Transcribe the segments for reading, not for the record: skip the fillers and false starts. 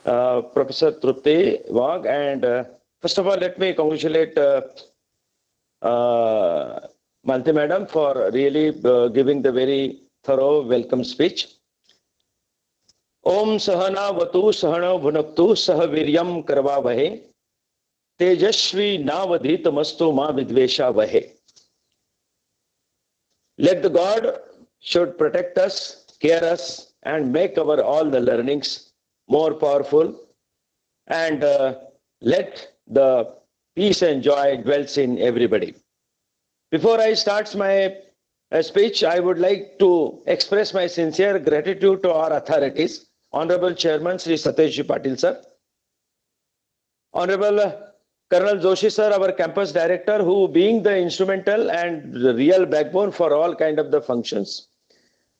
Professor Trupti Wag, and first of all, let me congratulate Malti Madam for really giving the very thorough welcome speech. Om Sahana Vatu Sahana Bhunaktu Sahaviryam Karva Vahe Tejashvi Navadhitamastu Ma Vidvesha Vahe. Let the God should protect us, care us, and make our all the learnings more powerful, and let the peace and joy dwells in everybody. Before I start my speech, I would like to express my sincere gratitude to our authorities, Honorable Chairman Sri Satyajji Patil sir, Honorable Colonel Joshi sir, our campus director, who being the instrumental and the real backbone for all kind of the functions,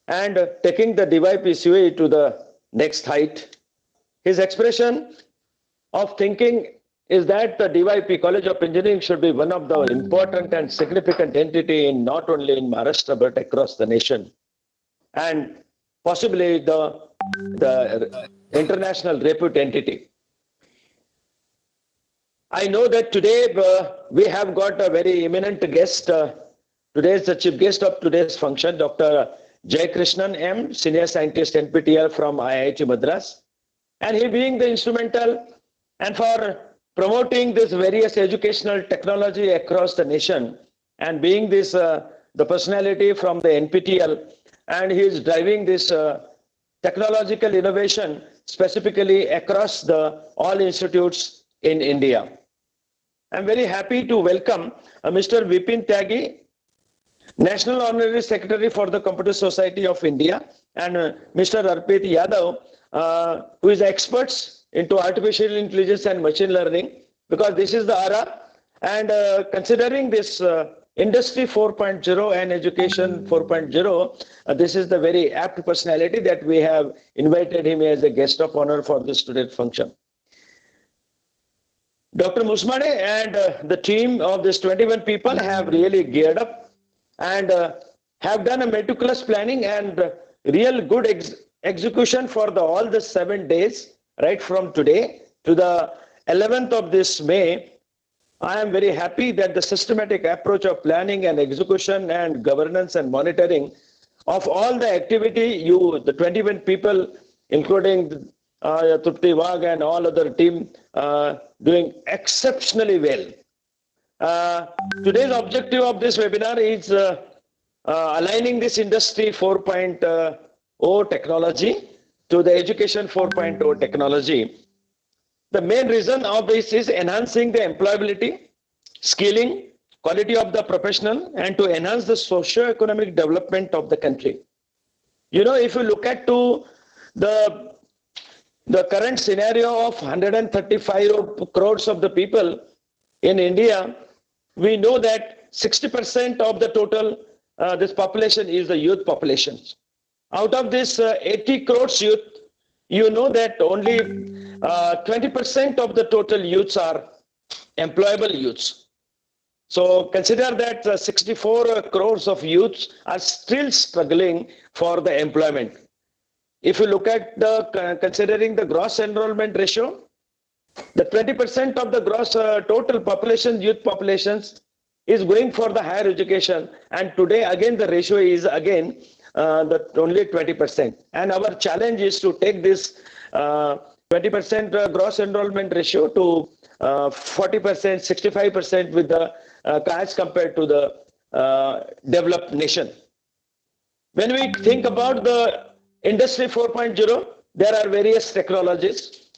and taking the DYPCUA to the next height. His expression of thinking is that the DYP College of Engineering should be one of the important and significant entity in not only in Maharashtra but across the nation, and possibly the international repute entity. I know that today we have got a very eminent guest. Today is the chief guest of today's function, Dr. Jay Krishnan M, Senior Scientist NPTEL from IIT Madras. And he being the instrumental and for promoting this various educational technology across the nation, and being this the personality from the NPTEL, and he is driving this technological innovation specifically across the all institutes in India. I'm very happy to welcome Mr. Vipin Tyagi, National Honorary Secretary for the Computer Society of India, and Mr. Arpit Yadav, who is experts into artificial intelligence and machine learning, because this is the era, and considering this Industry 4.0 and Education 4.0, this is the very apt personality that we have invited him as a guest of honor for this today's function. Dr. Musmane and the team of this 21 people have really geared up and have done a meticulous planning and real good execution for all the 7 days, right from today to the 11th of this May. I am very happy that the systematic approach of planning and execution and governance and monitoring of all the activity, the 21 people, including Trupti Wag and all other team, doing exceptionally well. Today's objective of this webinar is aligning this Industry 4.0 technology to the Education 4.0 technology. The main reason of this is enhancing the employability, skilling, quality of the professional, and to enhance the socio-economic development of the country. You know, if you look at to the current scenario of 135 crores of the people in India, we know that 60% of the total this population is the youth population. Out of this 80 crores youth, you know that only 20% of the total youths are employable youths. So consider that 64 crores of youths are still struggling for the employment. If you look at considering the gross enrollment ratio, the 20% of the gross total population, youth populations, is going for the higher education, and today again the ratio is again only 20%. And our challenge is to take this 20% gross enrollment ratio to 40%, 65% with the as compared to the developed nation. When we think about the Industry 4.0, there are various technologies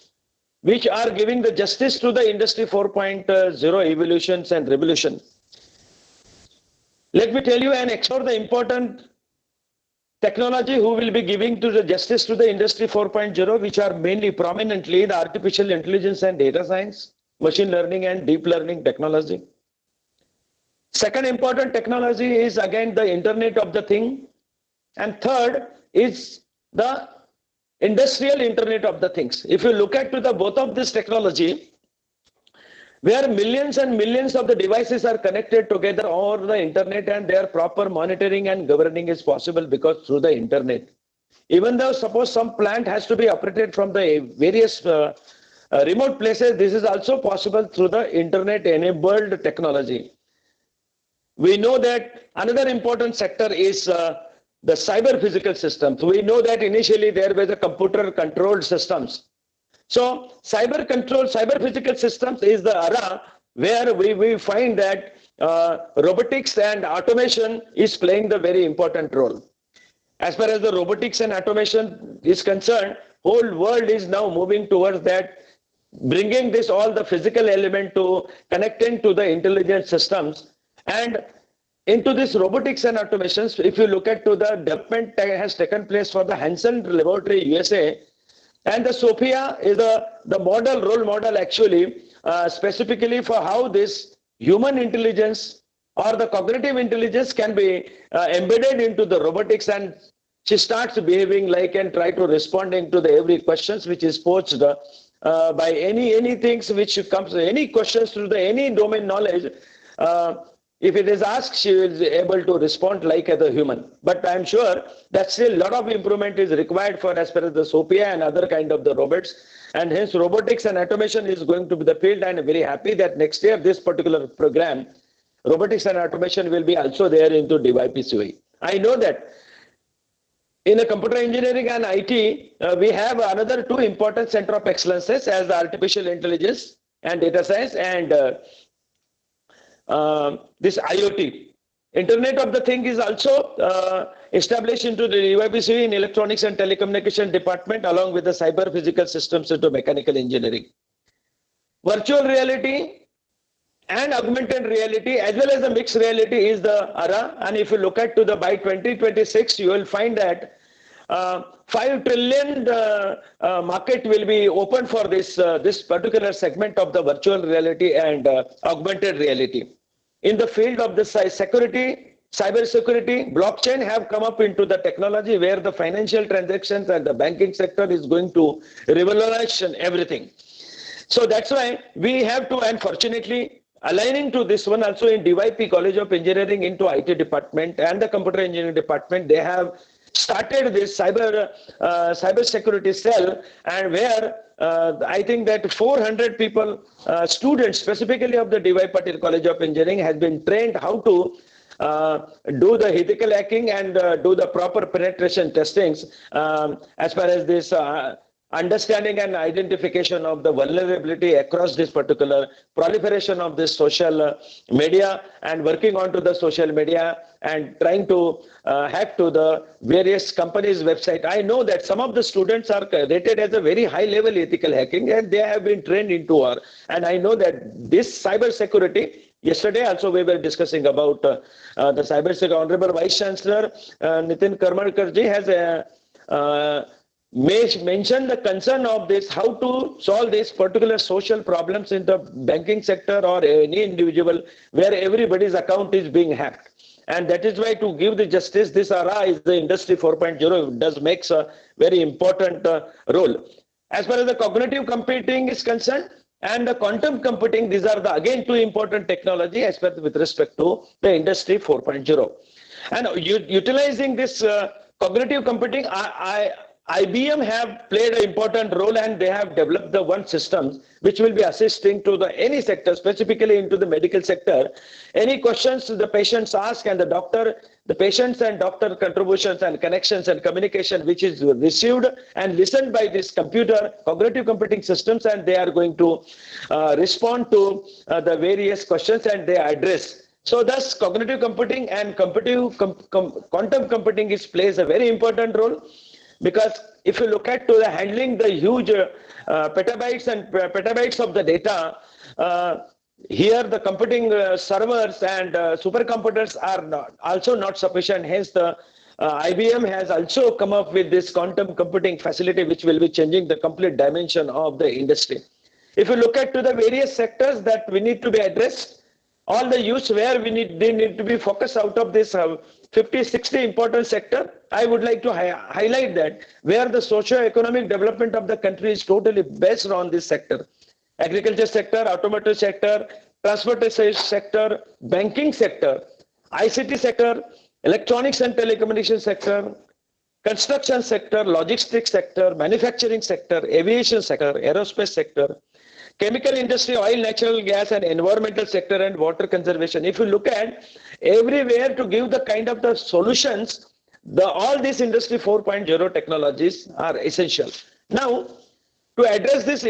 which are giving the justice to the Industry 4.0 evolutions and revolution. Let me tell you and explore the important technology who will be giving to the justice to the Industry 4.0, which are mainly prominently the artificial intelligence and data science, machine learning and deep learning technology. Second important technology is again the Internet of the Thing, and third is the industrial Internet of the Things. If you look at to the both of this technology, where millions and millions of the devices are connected together over the internet, and their proper monitoring and governing is possible because through the internet. Even though suppose some plant has to be operated from the various remote places, this is also possible through the internet enabled technology. We know that another important sector is the cyber physical systems. We know that initially there were the computer controlled systems. So cyber physical systems is the era where we find that robotics and automation is playing the very important role. As far as the robotics and automation is concerned, whole world is now moving towards that, bringing this all the physical element to connecting to the intelligent systems. And into this robotics and automations, if you look at to the development that has taken place for the Hansen Laboratory USA, and the Sophia is the model, role model actually, specifically for how this human intelligence or the cognitive intelligence can be embedded into the robotics, and she starts behaving like and try to responding to the every questions which is posed by any things which comes, any questions to the any domain knowledge. If it is asked, she will be able to respond like as a human. But I'm sure that still a lot of improvement is required for as far as the Sophia and other kind of the robots. And hence robotics and automation is going to be the field. And I'm very happy that next year this particular program, robotics and automation, will be also there into DYPCOE. I know that in the computer engineering and IT, we have another two important center of excellences as the artificial intelligence and data science and this IoT. Internet of the Thing is also established into the DYPCOE in Electronics and Telecommunication Department along with the Cyber Physical Systems into Mechanical Engineering. Virtual reality and augmented reality as well as the mixed reality is the era, and if you look at to the by 2026, you will find that 5 trillion market will be open for this particular segment of the virtual reality and augmented reality. In the field of the security, cyber security, blockchain have come up into the technology where the financial transactions and the banking sector is going to revolutionize everything. So that's why we have to, and fortunately, aligning to this one also in DYP College of Engineering into IT department and the computer engineering department, they have started this cyber security cell, and where I think that 400 people, students specifically of the DY Patil College of Engineering, has been trained how to do the ethical hacking and do the proper penetration testings as far as this understanding and identification of the vulnerability across this particular proliferation of this social media and working onto the social media and trying to hack to the various companies' website. I know that some of the students are rated as a very high level ethical hacking and they have been trained into her. And I know that this cyber security, yesterday also we were discussing about the cyber security. Honorable Vice Chancellor Nitin Karmarkar ji has mentioned the concern of this, how to solve these particular social problems in the banking sector or any individual where everybody's account is being hacked. And that is why to give the justice, this era is the Industry 4.0 does makes a very important role. As far as the cognitive computing is concerned and the quantum computing, these are the again two important technology as per with respect to the Industry 4.0. And utilizing this cognitive computing, IBM have played an important role and they have developed the one system which will be assisting to the any sector, specifically into the medical sector. Any questions the patients ask and the patients and doctor contributions and connections and communication which is received and listened by this computer, cognitive computing systems, and they are going to respond to the various questions and they address. So thus cognitive computing and quantum computing plays a very important role. Because if you look at to the handling the huge petabytes of the data, here the computing servers and supercomputers are also not sufficient. Hence the IBM has also come up with this quantum computing facility which will be changing the complete dimension of the industry. If you look at to the various sectors that we need to be addressed, all the use where they need to be focused out of this 50-60 important sector, I would like to highlight that where the socio-economic development of the country is totally based on this sector. Agriculture sector, automotive sector, transportation sector, banking sector, ICT sector, electronics and telecommunication sector, construction sector, logistics sector, manufacturing sector, aviation sector, aerospace sector, chemical industry, oil, natural gas, and environmental sector, and water conservation. If you look at everywhere to give the kind of the solutions, all these industry 4.0 technologies are essential. Now, to address this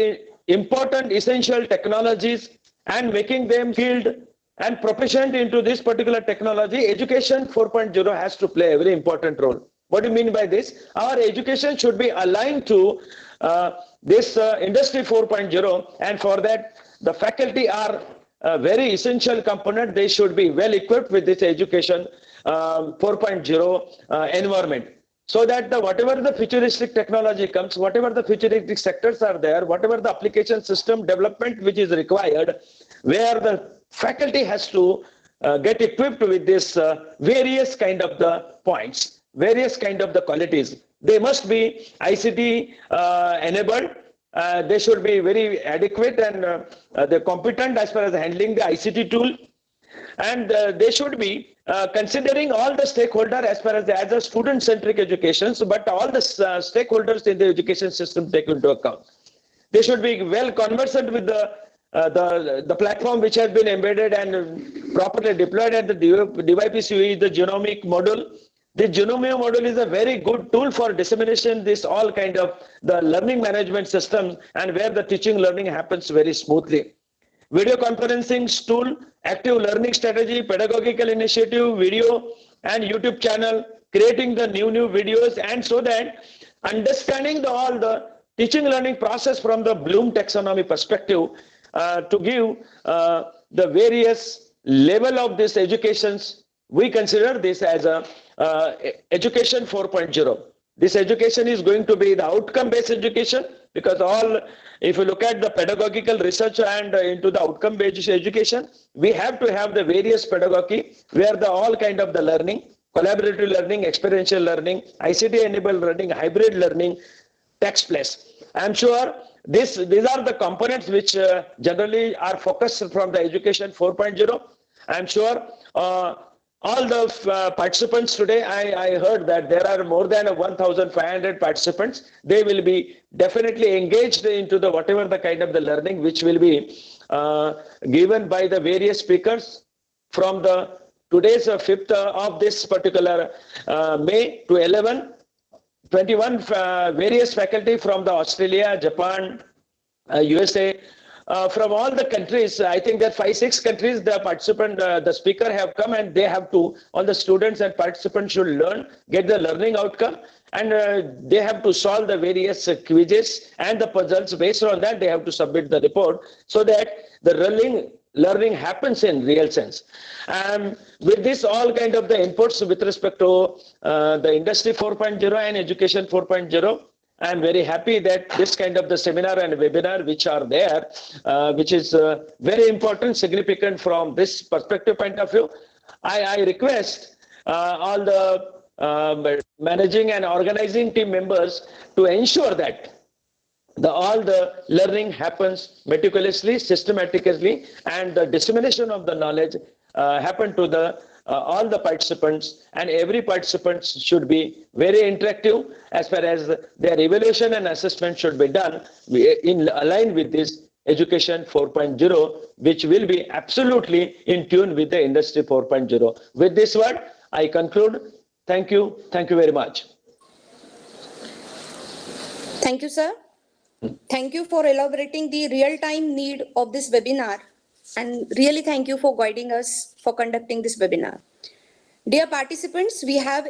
important essential technologies and making them skilled and proficient into this particular technology, education 4.0 has to play a very important role. What do you mean by this? Our education should be aligned to this industry 4.0, and for that the faculty are a very essential component. They should be well equipped with this education 4.0 environment, so that whatever the futuristic technology comes, whatever the futuristic sectors are there, whatever the application system development which is required, where the faculty has to get equipped with this various kind of the points, various kind of the qualities. They must be ICT enabled. They should be very adequate and they're competent as far as handling the ICT tool. And they should be considering all the stakeholders as far as a student-centric education, but all the stakeholders in the education system take into account. They should be well conversant with the platform which has been embedded and properly deployed at the DYPCUE, the genomic module. The genomic module is a very good tool for dissemination this all kind of the learning management system, and where the teaching learning happens very smoothly. Video conferencing tool, active learning strategy, pedagogical initiative, video and YouTube channel, creating the new videos, and so that understanding all the teaching learning process from the Bloom taxonomy perspective, to give the various level of this educations. We consider this as a education 4.0. This education is going to be the outcome-based education, because if you look at the pedagogical research and into the outcome-based education, we have to have the various pedagogy where all kind of the learning, collaborative learning, experiential learning, ICT-enabled learning, hybrid learning takes place. I'm sure these are the components which generally are focused from the education 4.0. I'm sure all the participants today, I heard that there are more than 1,500 participants. They will be definitely engaged into the whatever the kind of the learning which will be given by the various speakers from the today's 5th of this particular May to 11. 21 various faculty from the Australia, Japan, USA, from all the countries. I think that 5-6 countries the participant, the speaker have come, and they have to, all the students and participants should learn, get the learning outcome, and they have to solve the various quizzes and the puzzles. Based on that, they have to submit the report, so that the learning happens in real sense. With this all kind of the inputs with respect to the industry 4.0 and education 4.0, I am very happy that this kind of the seminar and webinar which are there, which is very important, significant from this perspective point of view. I request all the managing and organizing team members to ensure that all the learning happens meticulously, systematically, and the dissemination of the knowledge happen to all the participants, and every participant should be very interactive as far as their evaluation and assessment should be done in line with this education 4.0, which will be absolutely in tune with the industry 4.0. With this word, I conclude. Thank you. Thank you very much. Thank you, sir. Thank you for elaborating the real-time need of this webinar, and really thank you for guiding us for conducting this webinar. Dear participants, we have